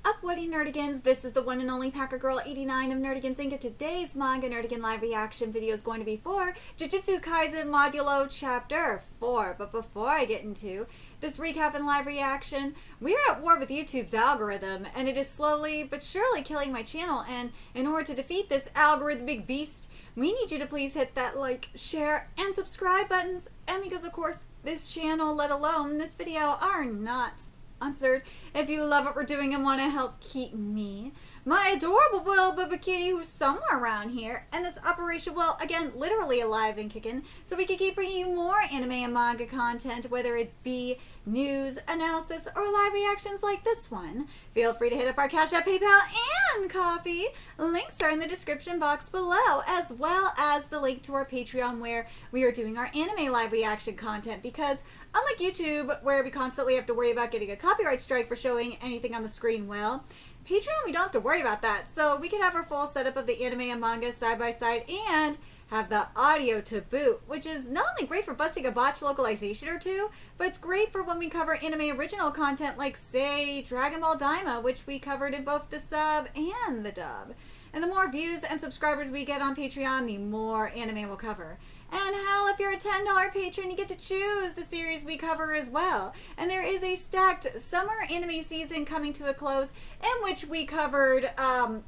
up, Woody Nerdigans? This is the one and only Packer Girl 89 of Nerdigans Inc. Today's Manga Nerdigan live reaction video is going to be for Jujutsu Kaisen Modulo Chapter 4. But before I get into this recap and live reaction, we are at war with YouTube's algorithm, and it is slowly but surely killing my channel. And in order to defeat this algorithmic beast, we need you to please hit that like, share, and subscribe buttons. And because, of course, this channel, let alone this video, are not sponsored. If you love what we're doing and want to help keep me, my adorable Will Bubba Kitty, who's somewhere around here, and this Operation Will, again, literally alive and kicking, so we can keep bringing you more anime and manga content, whether it be news, analysis, or live reactions like this one. Feel free to hit up our Cash App, PayPal, and Coffee. Links are in the description box below, as well as the link to our Patreon where we are doing our anime live reaction content, because unlike YouTube, where we constantly have to worry about getting a copyright strike for showing anything on the screen, well, Patreon, we don't have to worry about that. So we can have our full setup of the anime and manga side by side and have the audio to boot, which is not only great for busting a botch localization or two, but it's great for when we cover anime original content like, say, Dragon Ball Daima, which we covered in both the sub and the dub. And the more views and subscribers we get on Patreon, the more anime we'll cover. And hell, if you're a $10 patron, you get to choose the series we cover as well. And there is a stacked summer anime season coming to a close, in which we covered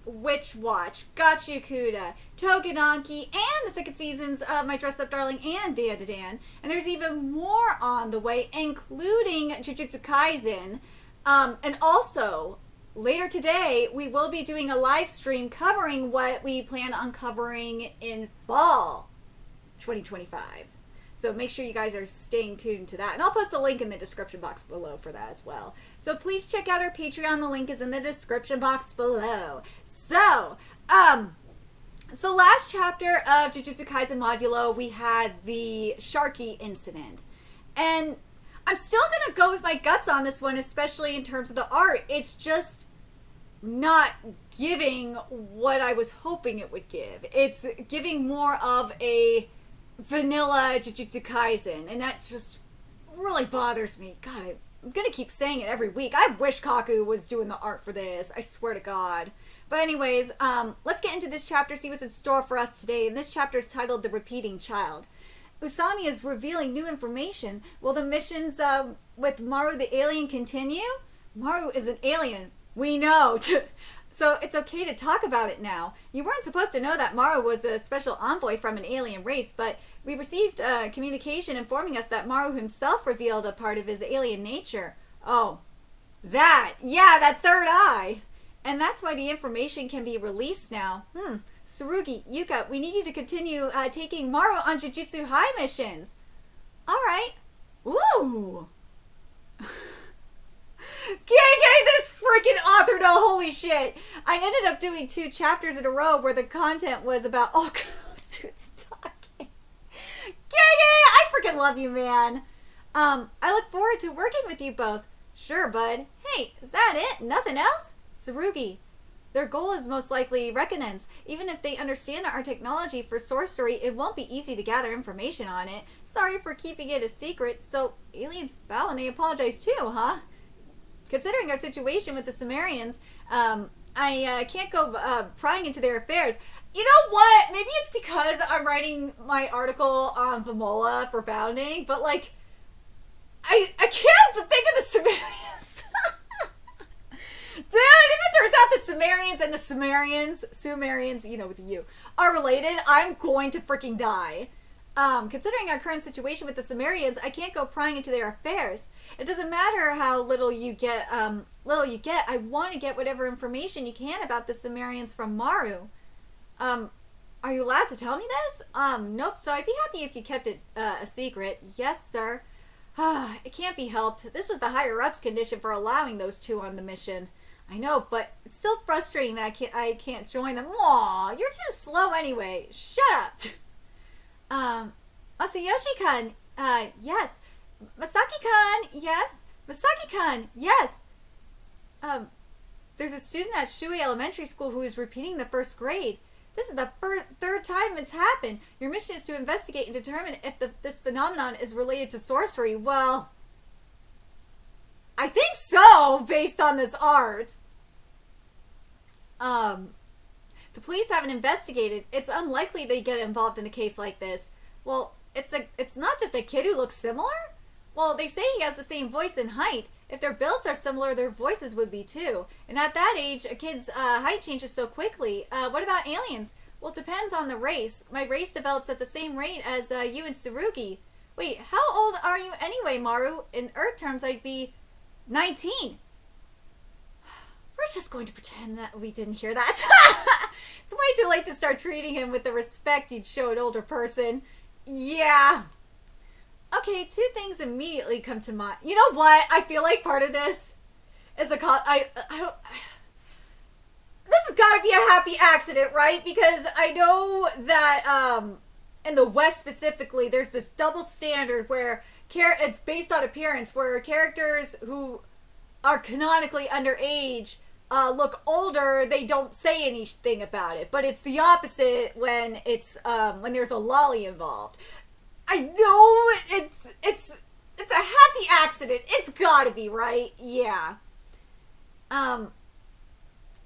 Witch Watch, Gachiakuda, Togenanki, and the second seasons of My Dress Up Darling and Dan to Dan. And there's even more on the way, including Jujutsu Kaisen. And also, later today, we will be doing a live stream covering what we plan on covering in fall 2025. So make sure you guys are staying tuned to that. And I'll post a link in the description box below for that as well. So please check out our Patreon. The link is in the description box below. So last chapter of Jujutsu Kaisen Modulo, we had the Sharky incident. And I'm still going to go with my guts on this one, especially in terms of the art. It's just not giving what I was hoping it would give. It's giving more of a vanilla Jujutsu Kaisen, and that just really bothers me. God, I'm gonna keep saying it every week. I wish Kaku was doing the art for this. I swear to God. But anyways, let's get into this chapter, see what's in store for us today. And this chapter is titled The Repeating Child. Usami is revealing new information. Will the missions with Maru the alien continue? Maru is an alien. We know. So it's okay to talk about it now. You weren't supposed to know that Maru was a special envoy from an alien race, but we received communication informing us that Maru himself revealed a part of his alien nature. Oh, that. Yeah, that third eye. And that's why the information can be released now. Tsurugi, Yuka, we need you to continue taking Maru on Jujutsu High missions. Alright. Ooh. Gang, this freaking author, no, holy shit. I ended up doing 2 chapters in a row where the content was about all dudes talking. Gang, I freaking love you, man. I look forward to working with you both. Sure, bud. Hey, is that it? Nothing else? Tsurugi, their goal is most likely reckonance. Even if they understand our technology for sorcery, it won't be easy to gather information on it. Sorry for keeping it a secret. So, aliens bow and they apologize too, huh? Considering our situation with the Sumerians, I can't go prying into their affairs. You know what? Maybe it's because I'm writing my article on Vamola for Bounding, but like, I can't but think of the Sumerians. Dude, if it turns out the Sumerians and the Sumerians, you know, with the U, are related, I'm going to freaking die. Considering our current situation with the Sumerians, I can't go prying into their affairs. It doesn't matter how little you get, I want to get whatever information you can about the Sumerians from Maru. Are you allowed to tell me this? Nope, so I'd be happy if you kept it, a secret. Yes, sir. It can't be helped. This was the higher-ups condition for allowing those 2 on the mission. I know, but it's still frustrating that I can't join them. Aw, you're too slow anyway. Shut up. Masayoshi-kun, yes. Masaki-kun, yes. Masaki-kun, yes. There's a student at Shuei Elementary School who is repeating the 1st grade. This is the third time it's happened. Your mission is to investigate and determine if this phenomenon is related to sorcery. Well, I think so, based on this art. Um, the police haven't investigated. It's unlikely they get involved in a case like this. Well, it's not just a kid who looks similar. Well, they say he has the same voice and height. If their builds are similar, their voices would be too. And at that age, a kid's height changes so quickly. What about aliens? Well, it depends on the race. My race develops at the same rate as you and Tsurugi. Wait, how old are you anyway, Maru? In Earth terms, I'd be 19. We're just going to pretend that we didn't hear that. It's way too late to start treating him with the respect you'd show an older person. Yeah. Okay, two things immediately come to mind. You know what? I feel like part of this is a I don't. This has got to be a happy accident, right? Because I know that in the West specifically, there's this double standard where it's based on appearance, where characters who are canonically underage look older. They don't say anything about it, but it's the opposite when when there's a lolly involved. I know it's a happy accident. It's gotta be, right? Yeah.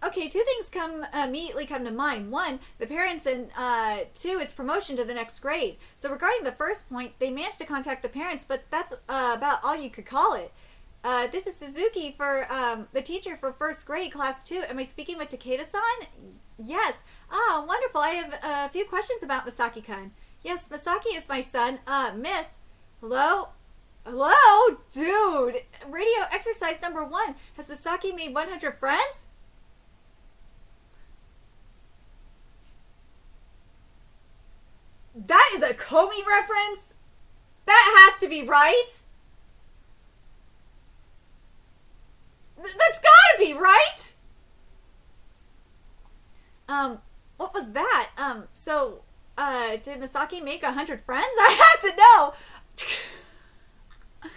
Okay, two things immediately come to mind. One, the parents, and two is promotion to the next grade. So regarding the first point, they managed to contact the parents, but that's about all you could call it. This is Suzuki for the teacher for first grade, class 2. Am I speaking with Takeda-san? Yes. Ah, wonderful. I have a few questions about Masaki-kun. Yes, Masaki is my son. Miss. Hello? Hello? Dude. Radio exercise number 1. Has Masaki made 100 friends? That is a Komi reference? That has to be right? That's gotta be right! What was that? Did Masaki make 100 friends? I have to know! Dude,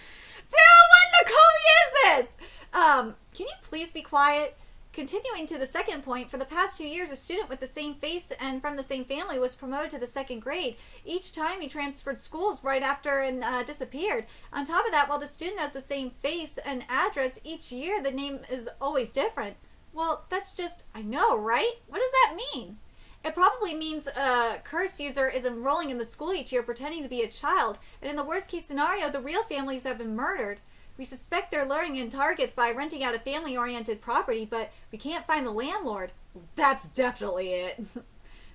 what in the Komi is this? Can you please be quiet? Continuing to the second point, for the past 2 years, a student with the same face and from the same family was promoted to the second grade. Each time he transferred schools right after and disappeared. On top of that, while the student has the same face and address, each year the name is always different. Well, that's just, I know, right? What does that mean? It probably means a curse user is enrolling in the school each year pretending to be a child, and in the worst case scenario, the real families have been murdered. We suspect they're luring in targets by renting out a family-oriented property, but we can't find the landlord. That's definitely it.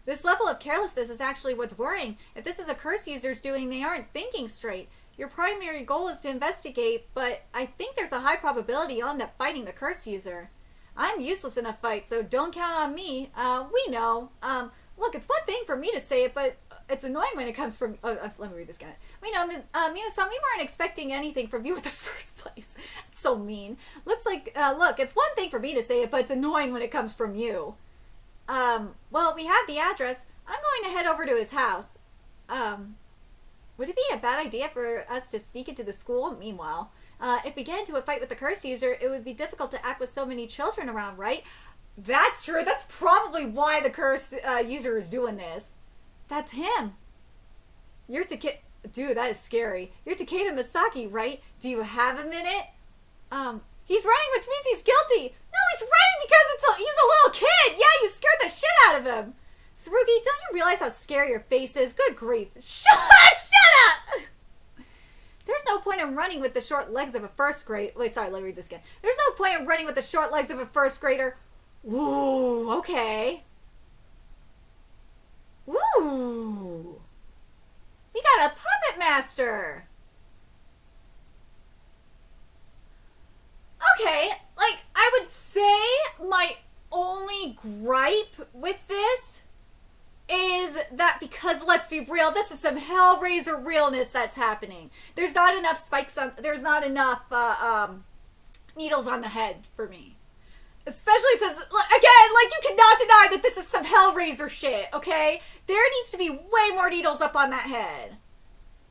This level of carelessness is actually what's worrying. If this is a curse user's doing, they aren't thinking straight. Your primary goal is to investigate, but I think there's a high probability you'll end up fighting the curse user. I'm useless in a fight, so don't count on me. We know. Look, it's one thing for me to say it, but it's annoying when it comes from... let me read this again. We know, Mina-san, we weren't expecting anything from you in the first place. It's so mean. Look, it's one thing for me to say it, but it's annoying when it comes from you. Well, we have the address. I'm going to head over to his house. Would it be a bad idea for us to sneak into the school? Meanwhile, if we get into a fight with the curse user, it would be difficult to act with so many children around, right? That's true. That's probably why the curse user is doing this. That's him. You're Takeda... Dude, that is scary. You're Takeda Masaki, right? Do you have a minute? He's running, which means he's guilty. No, he's running because he's a little kid. Yeah, you scared the shit out of him. Tsurugi, don't you realize how scary your face is? Good grief. Shut up! There's no point in running with the short legs of a first grader. Wait, sorry, let me read this again. There's no point in running with the short legs of a first grader. Ooh, okay. Ooh. We got a puppet master. Okay, like, I would say my only gripe with this is that because, let's be real, this is some Hellraiser realness that's happening. There's not enough spikes on, there's not enough needles on the head for me. Especially since, again, like, you cannot deny that this is some Hellraiser shit, okay? There needs to be way more needles up on that head.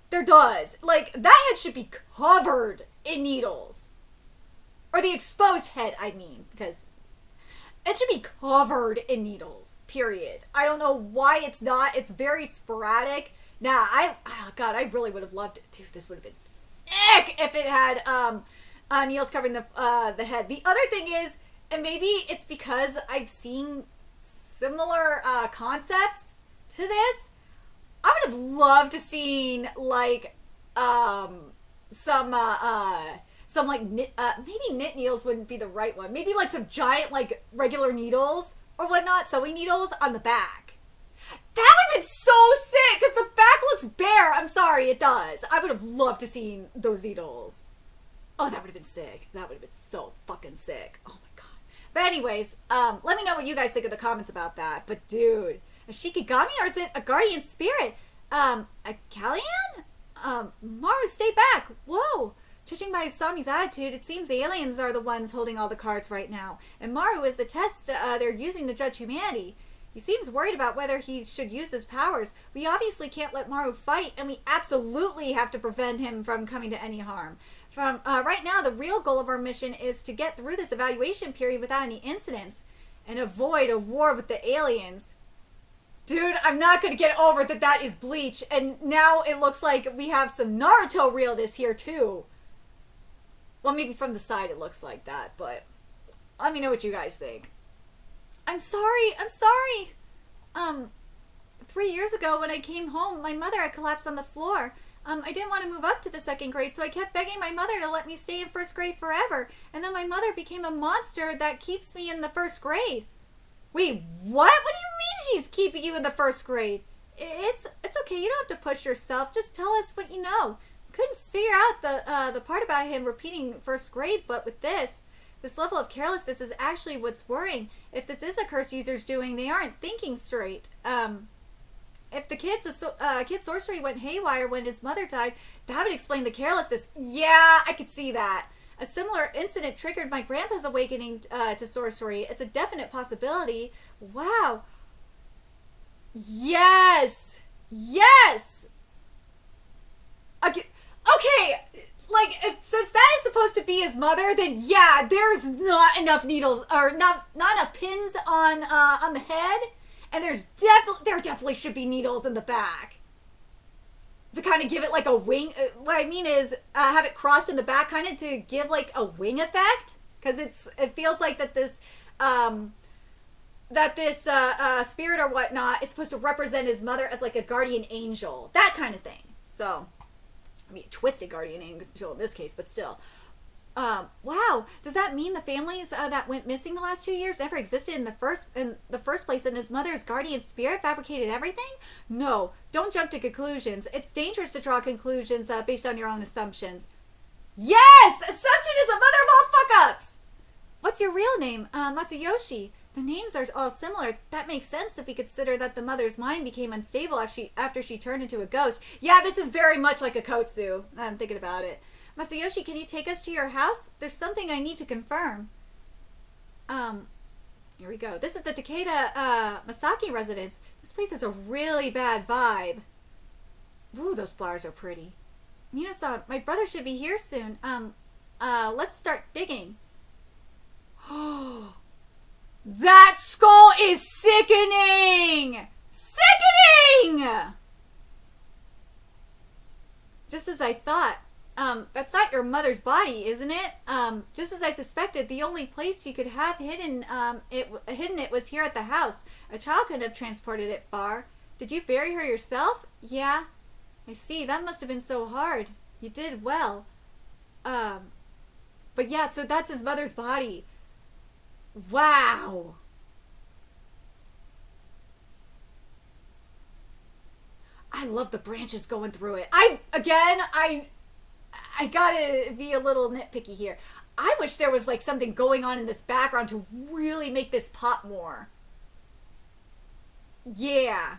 There does. Like, that head should be covered in needles. Or the exposed head, I mean, because it should be covered in needles, period. I don't know why it's not. It's very sporadic. Nah, God, I really would have loved it. Dude, this would have been sick if it had needles covering the head. The other thing is, And maybe it's because I've seen similar concepts to this. I would have loved to seen like some like maybe knit needles wouldn't be the right one. Maybe like some giant like regular needles or whatnot, sewing needles on the back. That would have been so sick because the back looks bare. I'm sorry, it does. I would have loved to seen those needles. Oh, that would have been sick. That would have been so fucking sick. Oh my god. But anyways, let me know what you guys think in the comments about that. But dude, a Shikigami or is it a guardian spirit? A Kallian? Maru, stay back. Whoa. Judging by Asami's attitude, it seems the aliens are the ones holding all the cards right now. And Maru is the test they're using to judge humanity. He seems worried about whether he should use his powers. We obviously can't let Maru fight, and we absolutely have to prevent him from coming to any harm. From right now, the real goal of our mission is to get through this evaluation period without any incidents and avoid a war with the aliens. Dude, I'm not going to get over that is Bleach, and now it looks like we have some Naruto realness here, too. Well, maybe from the side it looks like that, but let me know what you guys think. I'm sorry. 3 years ago when I came home, my mother had collapsed on the floor. I didn't want to move up to the second grade, so I kept begging my mother to let me stay in first grade forever. And then my mother became a monster that keeps me in the first grade. Wait, what? What do you mean she's keeping you in the first grade? It's okay. You don't have to push yourself. Just tell us what you know. Couldn't figure out the part about him repeating first grade, but with this level of carelessness is actually what's worrying. If this is a curse user's doing, they aren't thinking straight. If the kid's sorcery went haywire when his mother died, that would explain the carelessness. Yeah, I could see that. A similar incident triggered my grandpa's awakening to sorcery. It's a definite possibility. Wow. Yes. Okay. Like, since that is supposed to be his mother, then yeah, there's not enough needles or not enough pins on the head, and there definitely should be needles in the back to kind of give it like a wing. What I mean is have it crossed in the back, kind of to give like a wing effect, because it feels like that this spirit or whatnot is supposed to represent his mother as like a guardian angel, that kind of thing. So. I mean, a twisted guardian angel in this case, but still. Wow. Does that mean the families that went missing the last 2 years never existed in the first place, and his mother's guardian spirit fabricated everything? No. Don't jump to conclusions. It's dangerous to draw conclusions based on your own assumptions. Yes! Assumption is the mother of all fuck-ups! What's your real name? Masayoshi. The names are all similar. That makes sense if we consider that the mother's mind became unstable after she turned into a ghost. Yeah, this is very much like a Kotsu. I'm thinking about it. Masayoshi, can you take us to your house? There's something I need to confirm. Here we go. This is the Takeda Masaki residence. This place has a really bad vibe. Ooh, those flowers are pretty. Minasan, my brother should be here soon. Let's start digging. Oh. That skull is sickening! Sickening! Just as I thought. That's not your mother's body, isn't it? Just as I suspected, the only place you could have hidden it was here at the house. A child couldn't have transported it far. Did you bury her yourself? Yeah. I see. That must have been so hard. You did well. But yeah, so that's his mother's body. Wow. I love the branches going through it. I gotta be a little nitpicky here. I wish there was like something going on in this background to really make this pop more. Yeah.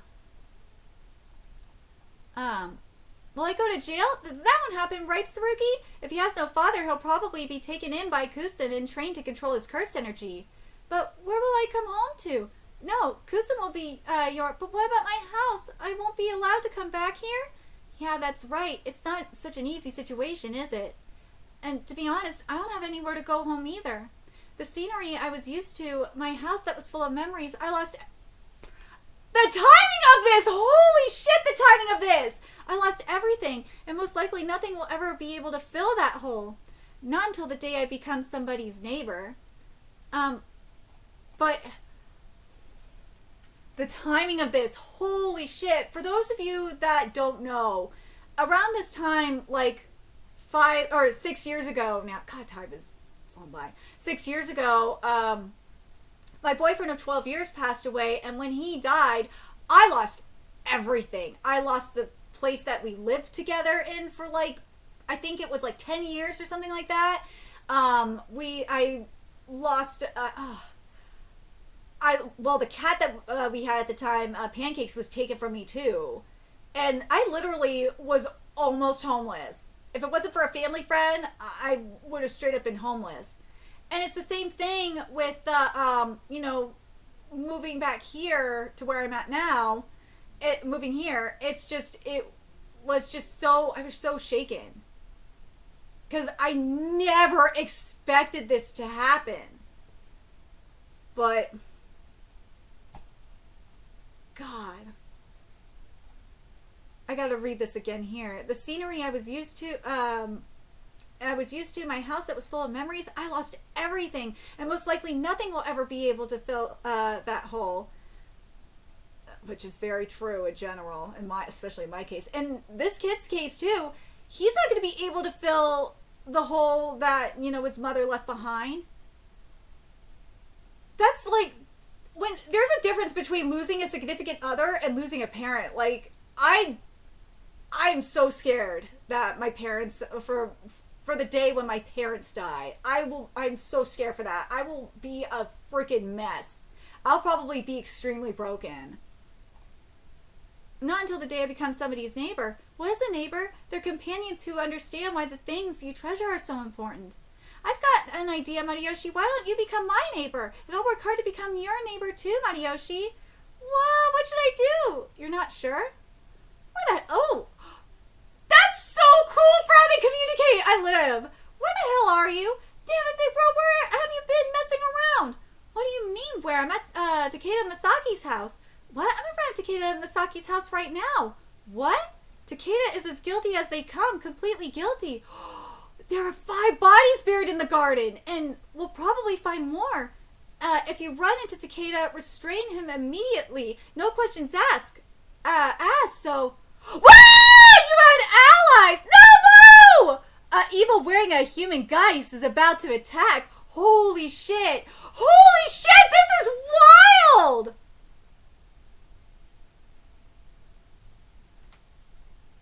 Will I go to jail? That won't happen, right, Tsurugi? If he has no father, he'll probably be taken in by Kusen and trained to control his cursed energy. But where will I come home to? No, Kusen will be but what about my house? I won't be allowed to come back here? Yeah, that's right. It's not such an easy situation, is it? And to be honest, I don't have anywhere to go home either. The scenery I was used to, my house that was full of memories, I lost... The timing of this! Holy shit, the timing of this! I lost everything, and most likely nothing will ever be able to fill that hole. Not until the day I become somebody's neighbor. But the timing of this, holy shit. For those of you that don't know, around this time, like 5 or 6 years ago, now, God, time is flown by. 6 years ago, my boyfriend of 12 years passed away, and when he died, I lost everything. I lost the place that we lived together in for like, I think it was like 10 years or something like that. I lost, the cat that we had at the time, Pancakes, was taken from me too. And I literally was almost homeless. If it wasn't for a family friend, I would have straight up been homeless. And it's the same thing with, moving back here to where I'm at now. Moving here, it was just so, I was so shaken. Because I never expected this to happen. But, God. I gotta read this again here. The scenery I was used to, my house that was full of memories, I lost everything. And most likely nothing will ever be able to fill that hole. Which is very true in general, especially in my case. And this kid's case too, he's not going to be able to fill the hole that, his mother left behind. That's like, when there's a difference between losing a significant other and losing a parent. Like, I'm so scared that my parents, for the day when my parents die, I'm so scared for that. I will be a freaking mess. I'll probably be extremely broken. Not until the day I become somebody's neighbor. What is a neighbor? They're companions who understand why the things you treasure are so important. I've got an idea, Mariyoshi. Why don't you become my neighbor? And I'll work hard to become your neighbor too, Mariyoshi. What should I do? You're not sure? Oh! That's so cool for how they communicate! I live. Where the hell are you? Damn it, big bro, where have you been messing around? What do you mean, where? I'm at Takeda Masaki's house. What? I'm in front of Takeda Masaki's house right now. What? Takeda is as guilty as they come, completely guilty. There are 5 bodies buried in the garden, and we'll probably find more. If you run into Takeda, restrain him immediately. No questions asked. So... Wah! You had allies! No! Evil wearing a human guise is about to attack. Holy shit! Holy shit! This is wild!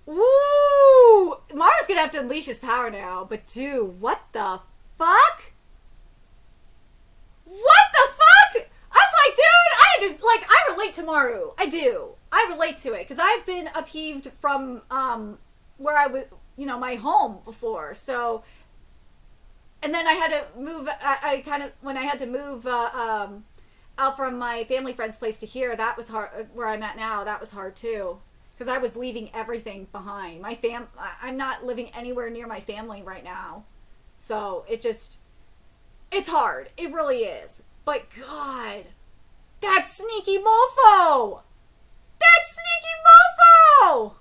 Woo! Mara's gonna have to unleash his power now. But dude, what the fuck? What the fuck? I was like, dude, I relate to Maru. I do. I relate to it because I've been upheaved from where I was, my home before. So, and then I had to move. When I had to move out from my family friend's place to here, that was hard. Where I'm at now, that was hard too. Because I was leaving everything behind. I'm not living anywhere near my family right now. So, it's hard. It really is. But God, that sneaky mofo! That sneaky mofo!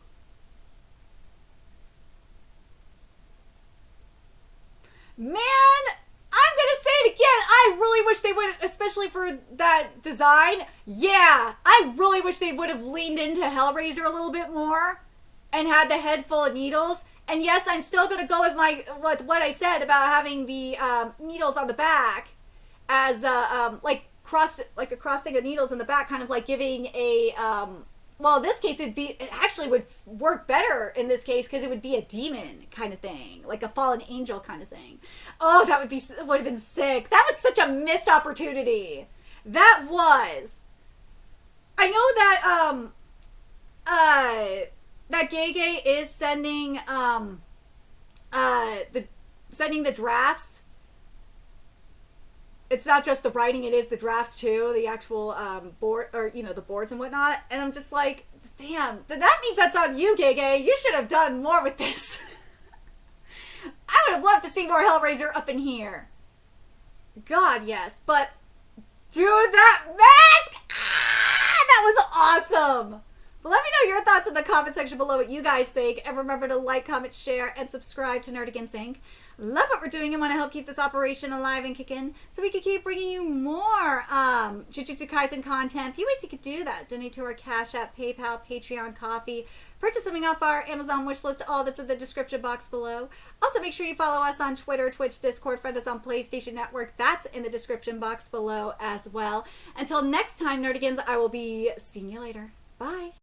Man, I'm gonna say it again. I really wish they would, especially for that design. Yeah, I really wish they would have leaned into Hellraiser a little bit more and had the head full of needles. And yes, I'm still gonna go with what I said about having the needles on the back as a crossing of needles in the back, kind of like giving a in this case it actually would work better in this case because it would be a demon kind of thing, like a fallen angel kind of thing. Oh, that would have been sick. That was such a missed opportunity. That was. I know that that Gege is sending the drafts. It's not just the writing, it is the drafts too, the actual board, or the boards and whatnot. And I'm just like, damn, that means that's on you, Gege. You should have done more with this. I would have loved to see more Hellraiser up in here. God, yes. But, dude, that mask! That was awesome! But let me know your thoughts in the comment section below what you guys think. And remember to like, comment, share, and subscribe to Nerdigans Inc. Love what we're doing and want to help keep this operation alive and kicking so we can keep bringing you more Jujutsu Kaisen content. A few ways you could do that. Donate to our Cash App, PayPal, Patreon, Coffee. Purchase something off our Amazon wishlist. All that's in the description box below. Also, make sure you follow us on Twitter, Twitch, Discord. Friend us on PlayStation Network. That's in the description box below as well. Until next time, Nerdigans, I will be seeing you later. Bye.